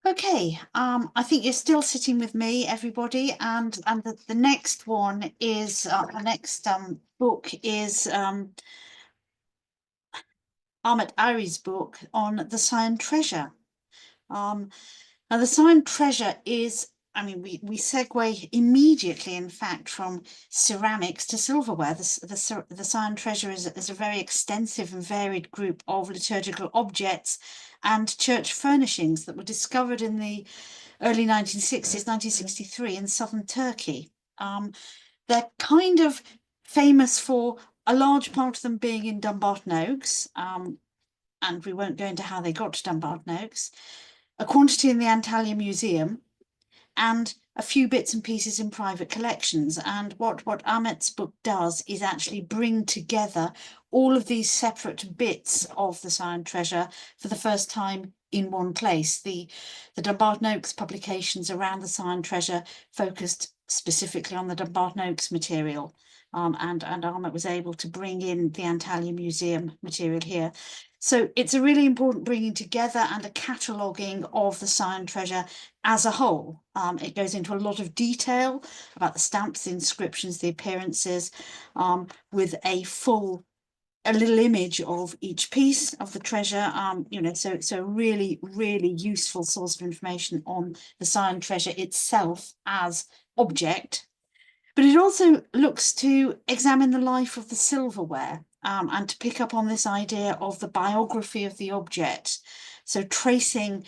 Okay, I think you're still sitting with me, everybody, and the next one is the next book is Ahmet Ari's book on the Sion treasure. Now the Sion treasure is, I mean, we segue immediately, in fact, from ceramics to silverware. The Sion treasure is a very extensive and varied group of liturgical objects and church furnishings that were discovered in the early 1960s, 1963 in southern Turkey. They're kind of famous for a large part of them being in Dumbarton Oaks, and we won't go into how they got to Dumbarton Oaks, a quantity in the Antalya Museum, and a few bits and pieces in private collections. And what Ahmet's book does is actually bring together all of these separate bits of the Sion treasure for the first time in one place. The Dumbarton Oaks publications around the Sion treasure focused specifically on the Dumbarton Oaks material. And Ahmet was able to bring in the Antalya Museum material here. So it's a really important bringing together and a cataloguing of the Sion treasure as a whole. It goes into a lot of detail about the stamps, the inscriptions, the appearances, with a little image of each piece of the treasure. So really, really useful source of information on the Sion treasure itself as object. But it also looks to examine the life of the silverware, and to pick up on this idea of the biography of the object. So tracing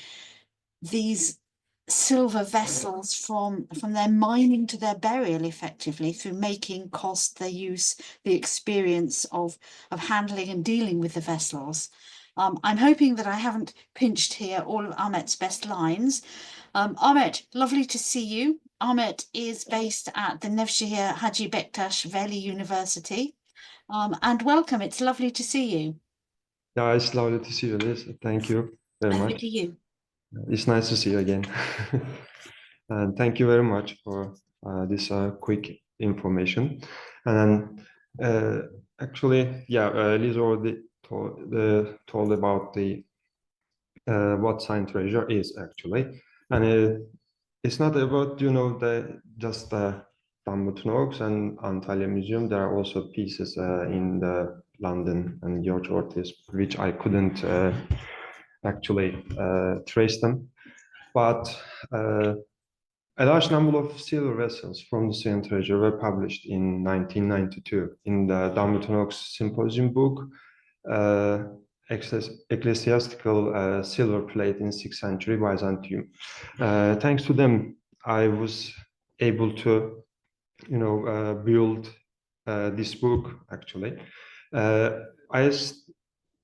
these silver vessels from their mining to their burial, effectively, through making, cost, their use, the experience of handling and dealing with the vessels. I'm hoping that I haven't pinched here all of Ahmet's best lines. Ahmet, lovely to see you. Ahmet is based at the Neveshir Haci Bektas Veli University. And welcome, it's lovely to see you. Yeah, it's lovely to see you, Liz. Thank you very Over much. to you. It's nice to see you again. And thank you very much for this quick information. And then actually, yeah, Liz already told about the what Sion treasure is actually. And it's not about, just Dumbarton Oaks and Antalya Museum. There are also pieces in the London and George Ortiz, which I couldn't actually trace them. But a large number of silver vessels from the Sion treasure were published in 1992 in the Dumbarton Oaks Symposium book, Ecclesiastical Silver Plate in 6th Century Byzantium. Thanks to them, I was able to, build this book actually.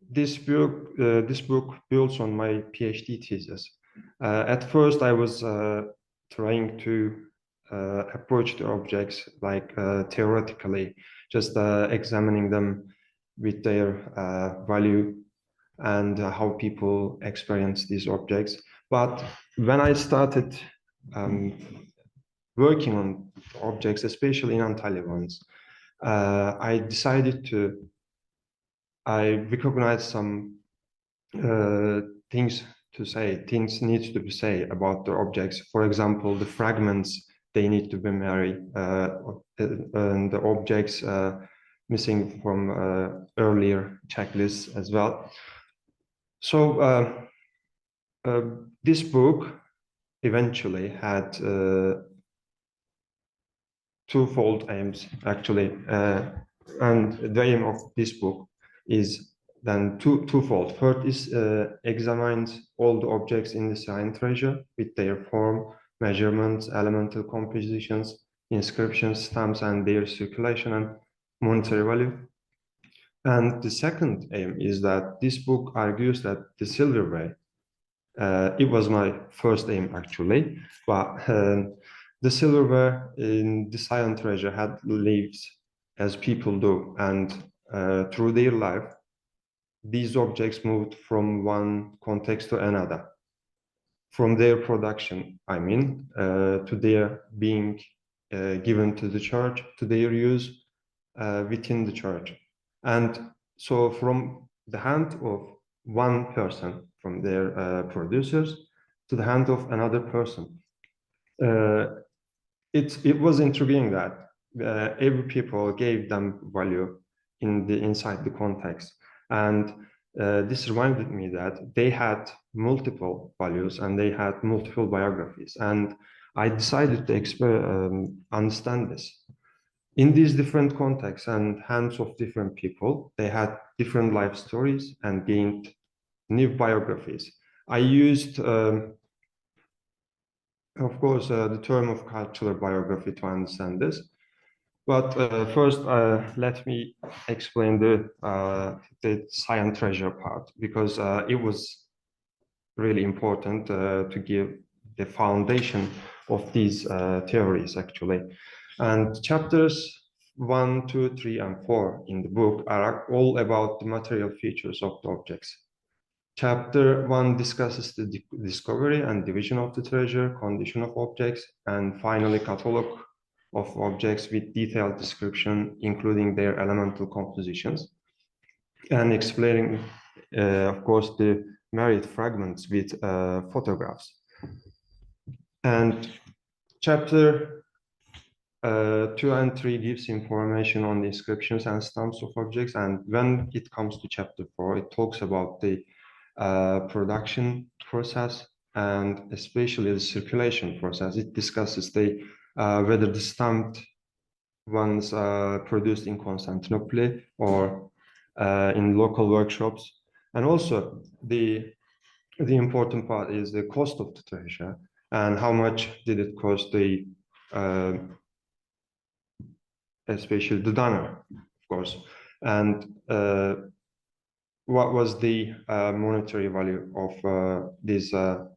This book builds on my PhD thesis. At first, I was trying to approach the objects like theoretically, just examining them with their value and how people experience these objects. But when I started working on objects, especially in Antalya ones, I recognized some things needs to be said about the objects. For example, the fragments, they need to be married, and the objects missing from earlier checklists as well. So this book eventually had twofold aims actually, and the aim of this book is then twofold. First is examines all the objects in the Sion treasure with their form, measurements, elemental compositions, inscriptions, stamps, and their circulation and monetary value. And the second aim is that this book argues that the silverware, it was my first aim actually, but the silverware in the Sion treasure had lived as people do, and through their life, these objects moved from one context to another, from their production, to their being given to the church, to their use within the church. And so from the hand of one person, from their producers, to the hand of another person. It was intriguing that every people gave them value inside the context, and this reminded me that they had multiple values and they had multiple biographies, and I decided to understand this. In these different contexts and hands of different people, they had different life stories and gained new biographies. I used, of course, the term of cultural biography to understand this. But first, let me explain the Sion treasure part, because it was really important to give the foundation of these theories, actually. And chapters 1, 2, 3, and 4 in the book are all about the material features of the objects. Chapter 1 discusses the discovery and division of the treasure, condition of objects, and finally catalog of objects with detailed description, including their elemental compositions, and explaining, of course, the married fragments with photographs. And chapter 2 and 3 gives information on the inscriptions and stamps of objects. And when it comes to chapter 4, it talks about the production process and especially the circulation process. It discusses whether the stamped ones are produced in Constantinople or in local workshops. And also the important part is the cost of the treasure and how much did it cost the especially the donor, of course, and what was the monetary value of this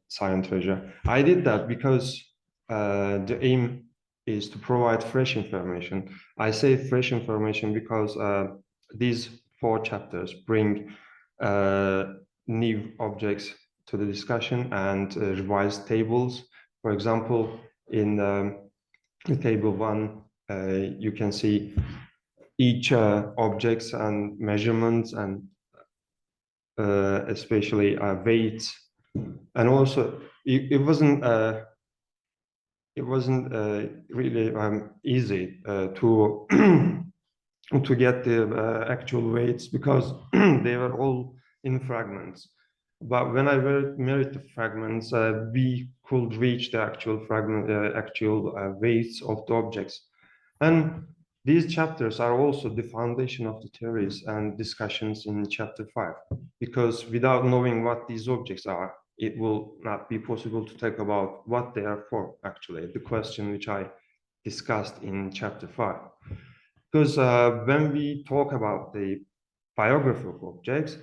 Sion treasure. I did that because the aim is to provide fresh information. I say fresh information because these 4 chapters bring new objects to the discussion and revised tables. For example, in table 1, you can see each objects and measurements and especially weights, and also it wasn't really easy to to get the actual weights because they were all in fragments. But when I married the fragments, we could reach the actual weights of the objects. And these chapters are also the foundation of the theories and discussions in chapter 5, because without knowing what these objects are, it will not be possible to talk about what they are for, actually, the question which I discussed in chapter 5. Because when we talk about the biography of objects,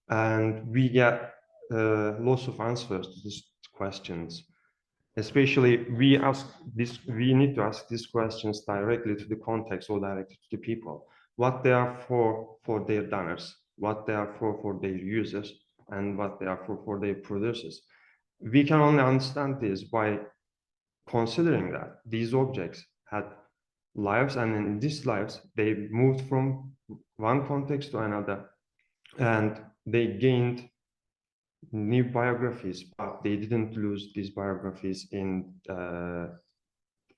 and we get lots of answers to these questions, especially we need to ask these questions directly to the context or directly to the people, what they are for their donors, what they are for their users, and what they are for their producers. We can only understand this by considering that these objects had lives, and in these lives they moved from one context to another, and they gained new biographies, but they didn't lose these biographies in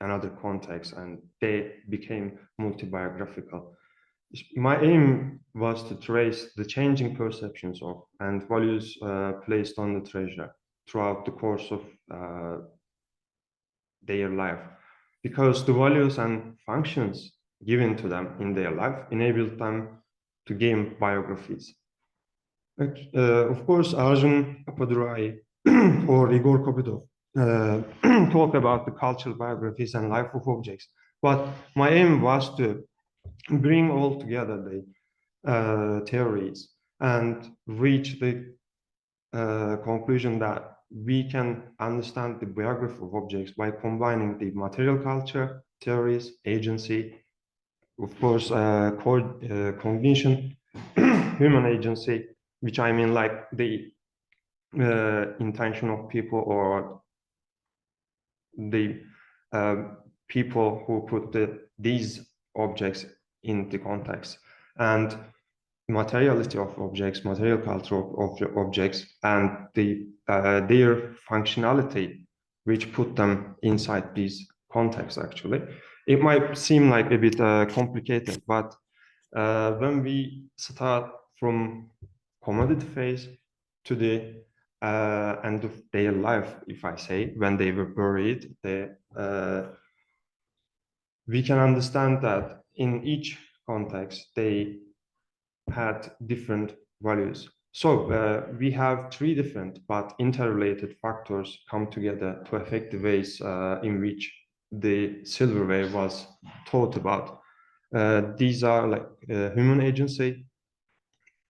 another context, and they became multi-biographical. My aim was to trace the changing perceptions of and values placed on the treasure throughout the course of their life, because the values and functions given to them in their life enabled them to gain biographies. Of course, Arjun Appadurai or Igor Kopitov talk about the cultural biographies and life of objects, but my aim was to bring all together the theories and reach the conclusion that we can understand the biography of objects by combining the material culture, theories, agency, of course, cognition, human agency, which I mean like the intention of people or the people who put these objects in the context, and materiality of objects, material culture of objects, and the their functionality, which put them inside these contexts, actually. It might seem like a bit complicated, but when we start from commodity phase to the end of their life, if I say, when they were buried, we can understand that in each context, they had different values. So we have three different but interrelated factors come together to affect the ways in which the silverware was thought about. These are like human agency,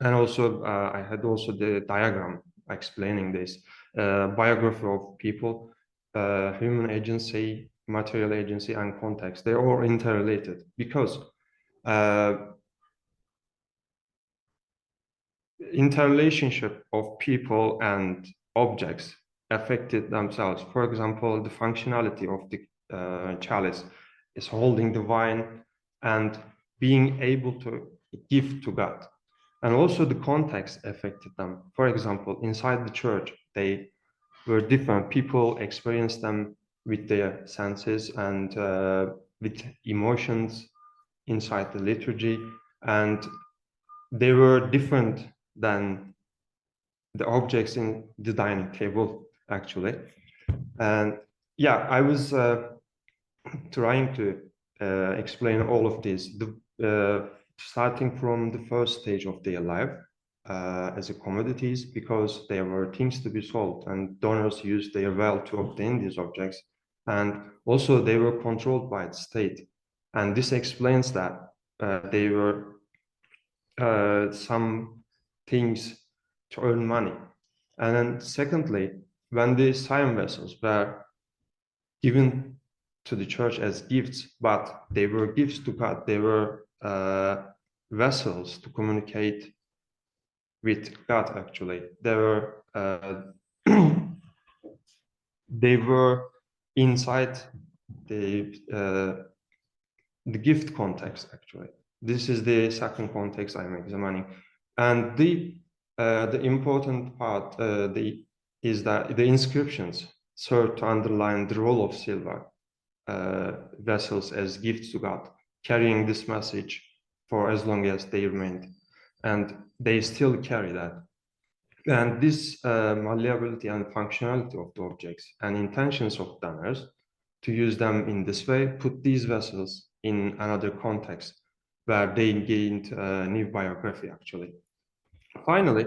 and also I had also the diagram explaining this. Biography of people, human agency, material agency, and context. They're all interrelated because interrelationship of people and objects affected themselves. For example, the functionality of the chalice is holding the wine and being able to give to God. And also the context affected them. For example, inside the church, they were different. People experienced them with their senses and with emotions inside the liturgy. And they were different than the objects in the dining table, actually. And yeah, I was trying to explain all of this, starting from the first stage of their life as a commodities, because there were things to be sold and donors used their wealth to obtain these objects. And also they were controlled by the state. And this explains that they were some things to earn money. And then secondly, when the Sion vessels were given to the church as gifts, but they were gifts to God, they were vessels to communicate with God, actually. They were they were inside the gift context, actually. This is the second context I'm examining. And the important part is that the inscriptions serve to underline the role of silver vessels as gifts to God, carrying this message for as long as they remained. And they still carry that. And this malleability and functionality of the objects and intentions of donors to use them in this way put these vessels in another context where they gained new biography, actually. Finally,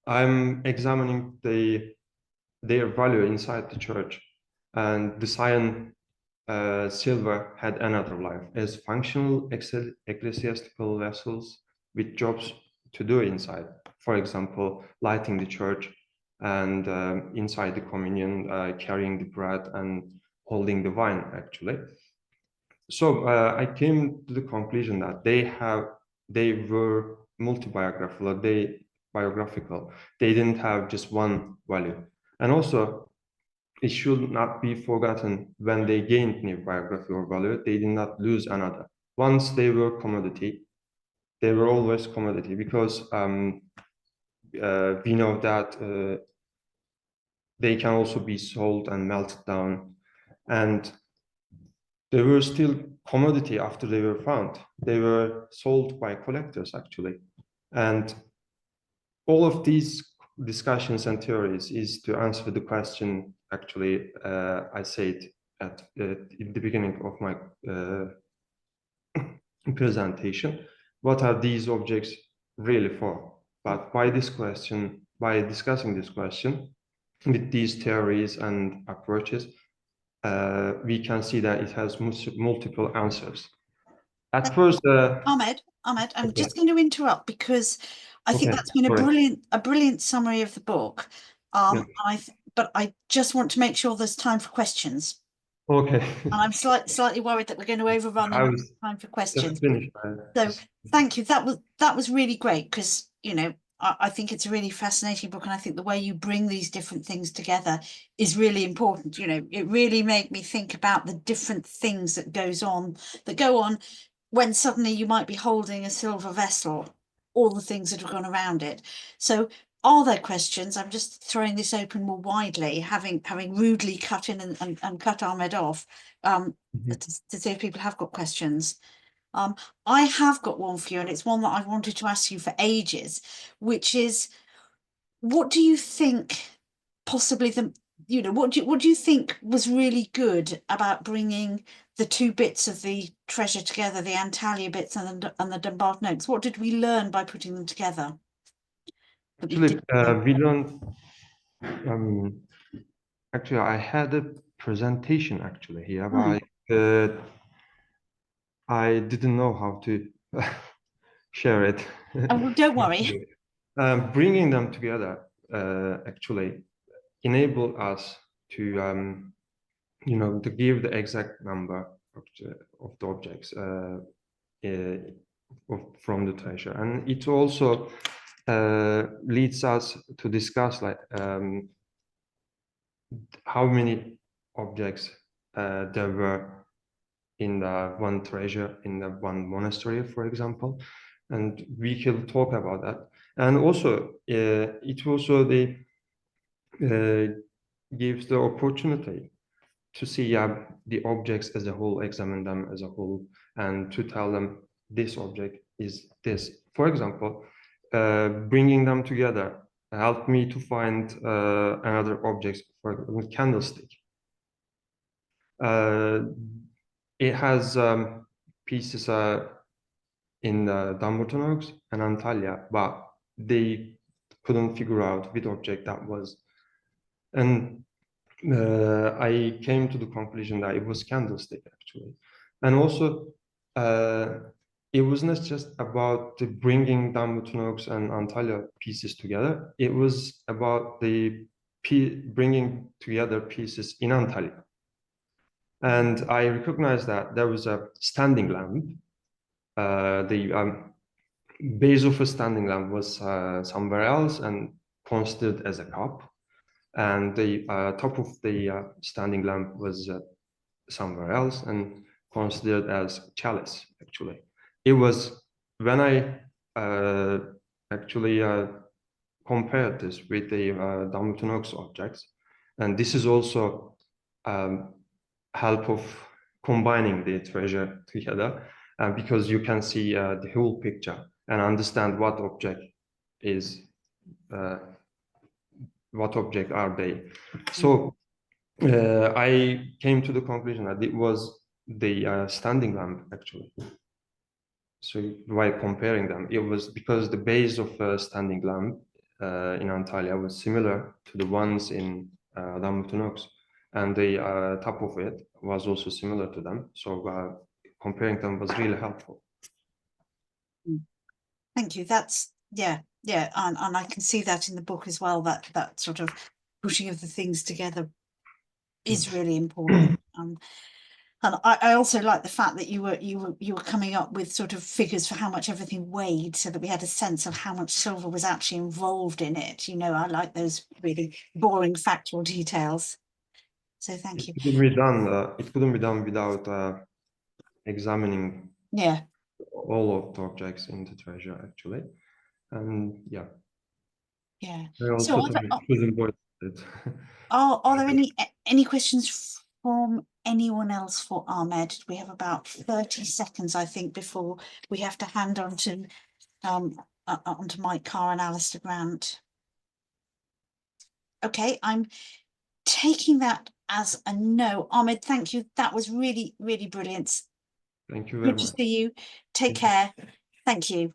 I'm examining their value inside the church, and the Sion silver had another life as functional ecclesiastical vessels with jobs to do inside. For example, lighting the church and inside the communion, carrying the bread and holding the wine, actually. So I came to the conclusion that they were multi-biographical, biographical. They didn't have just one value. And also, it should not be forgotten when they gained new biography or value, they did not lose another. Once they were commodity, they were always commodity, because we know that they can also be sold and melted down. And they were still commodity after they were found. They were sold by collectors, actually. And all of these discussions and theories is to answer the question, actually, I said at in the beginning of my presentation, what are these objects really for? But by this question, by discussing this question with these theories and approaches, we can see that it has multiple answers. At first, Ahmed, I'm okay. just going to interrupt because I think Okay, that's been a brilliant summary of the book. Yeah. But I just want to make sure there's time for questions. Okay. And I'm slightly worried that we're going to overrun and was time for questions. just finished. So thank you. That was really great, because I think it's a really fascinating book, and I think the way you bring these different things together is really important. It really made me think about the different things that go on when suddenly you might be holding a silver vessel, all the things that have gone around it. So Are there questions? I'm just throwing this open more widely, having rudely cut in and cut Ahmed off, to see if people have got questions. I have got one for you, and it's one that I've wanted to ask you for ages, which is, what do you think possibly what do you think was really good about bringing the two bits of the treasure together, the Antalya bits and the Dumbarton Oaks? What did we learn by putting them together? Actually, we learned. Actually, I had a presentation actually here, but I didn't know how to share it. Oh, well, don't worry. Bringing them together actually enable us to, to give the exact number of the objects from the treasure, and it also leads us to discuss like how many objects there were in the one treasure in the one monastery, for example, and we can talk about that. And also, it also gives the opportunity to see the objects as a whole, examine them as a whole, and to tell them this object is this. For example, bringing them together helped me to find another object, for example, candlestick. It has pieces in Dumbarton Oaks and Antalya, but they couldn't figure out which object that was. And I came to the conclusion that it was candlestick actually. And also, it wasn't just about the bringing Dumbarton Oaks and Antalya pieces together. It was about the bringing together pieces in Antalya. And I recognized that there was a standing lamp. The base of a standing lamp was somewhere else and considered as a cup. And the top of the standing lamp was somewhere else and considered as chalice, actually. It was when I actually compared this with the Dumbarton Oaks objects, and this is also help of combining the treasure together, because you can see the whole picture and understand what object is what object are they. So I came to the conclusion that it was the standing lamp actually. So while comparing them, it was because the base of a standing lamp in Antalya was similar to the ones in Dumbarton Oaks, and the top of it was also similar to them. So comparing them was really helpful. Thank you. That's yeah, and I can see that in the book as well. That sort of pushing of the things together is really important. And I also like the fact that you were coming up with sort of figures for how much everything weighed, so that we had a sense of how much silver was actually involved in it. I like those really boring factual details. So thank you. It couldn't be done without examining all of the objects in the treasure actually. And yeah. I also are there any questions from anyone else for Ahmed? We have about 30 seconds, I think, before we have to hand on to onto Mike Carr and Alistair Grant. Okay, I'm taking that as a no. Ahmed, thank you. That was really, really brilliant. Thank you very much. Good much. to see you. Take care. Thank you.